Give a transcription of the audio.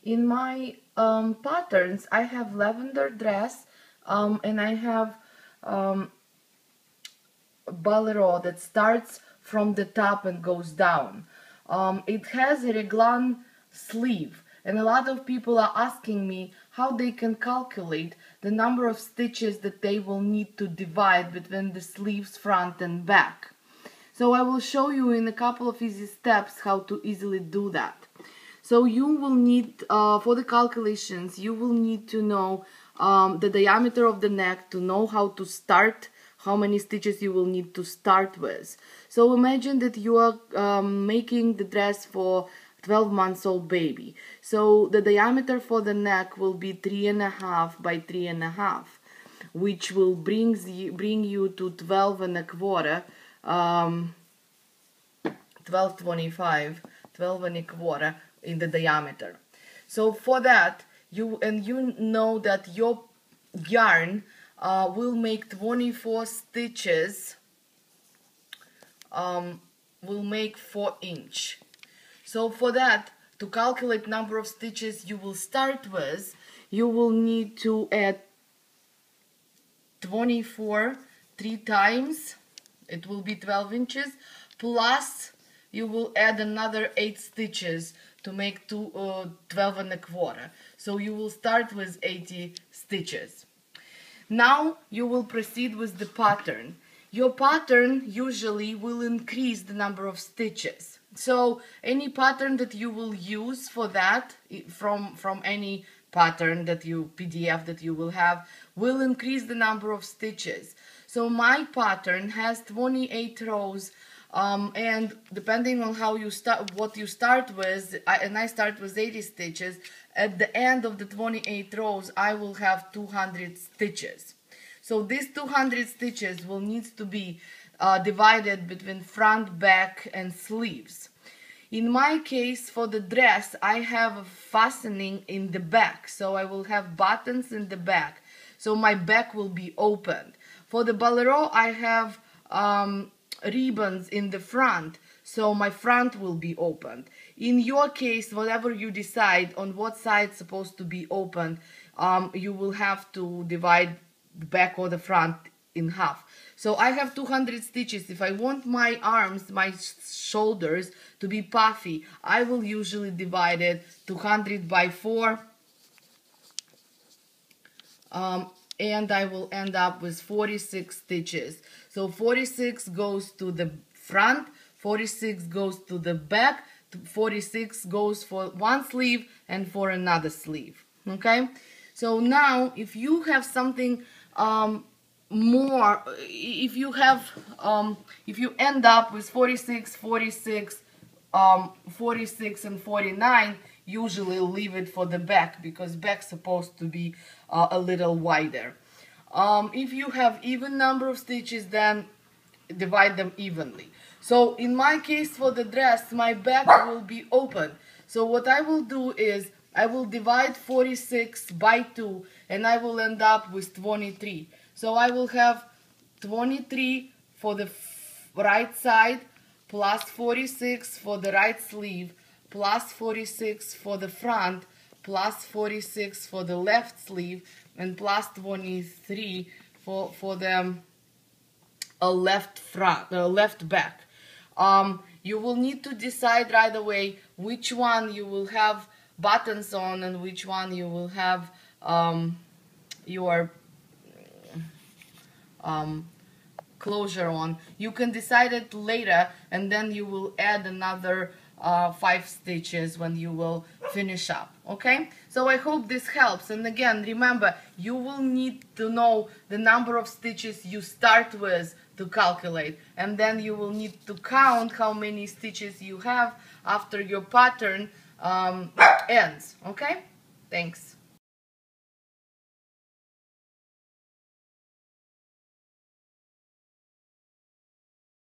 In my patterns, I have lavender dress, and I have bolero that starts from the top and goes down. It has a Reglan sleeve, and a lot of people are asking me how they can calculate the number of stitches that they will need to divide between the sleeves front and back. So I will show you in a couple of easy steps how to easily do that. So you will need, for the calculations, you will need to know the diameter of the neck to know how to start, how many stitches you will need to start with. So imagine that you are making the dress for 12 months old baby. So the diameter for the neck will be 3.5 by 3.5, which will bring you to 12.25, 12.25 in the diameter. So for that, you know that your yarn will make 24 stitches, will make 4 inch. So for that, to calculate number of stitches you will start with, you will need to add 24 3 times, it will be 12 inches, plus you will add another 8 stitches to make 12.25. So you will start with 80 stitches. Now you will proceed with the pattern. Your pattern usually will increase the number of stitches. So any pattern that you will use for that, from any pattern that PDF that you will have, will increase the number of stitches. So my pattern has 28 rows, and depending on how you start, what you start with, I start with 80 stitches. At the end of the 28 rows, I will have 200 stitches. So these 200 stitches will need to be divided between front, back, and sleeves. In my case, for the dress, I have a fastening in the back, so I will have buttons in the back, so my back will be opened. For the bolero, I have ribbons in the front, so my front will be opened. In your case, whatever you decide on what side is supposed to be opened, you will have to divide the back or the front in half. So I have 200 stitches. If I want my arms, my shoulders to be puffy, I will usually divide it 200 by 4, and I will end up with 46 stitches. So 46 goes to the front, 46 goes to the back, 46 goes for one sleeve and for another sleeve. Okay, so now if you have something more, if you end up with 46, 46, 46 and 49, usually leave it for the back, because back's supposed to be a little wider. If you have even number of stitches, then divide them evenly. So in my case, for the dress, my back will be open. So what I will do is I will divide 46 by 2, and I will end up with 23. So I will have 23 for the right side, plus 46 for the right sleeve, plus 46 for the front, plus 46 for the left sleeve, and plus 23 for the left back. You will need to decide right away which one you will have buttons on and which one you will have your closure on. You can decide it later, and then you will add another 5 stitches when you will finish up. Okay, so I hope this helps. And again, remember, you will need to know the number of stitches you start with to calculate, and then you will need to count how many stitches you have after your pattern ends. Okay, thanks.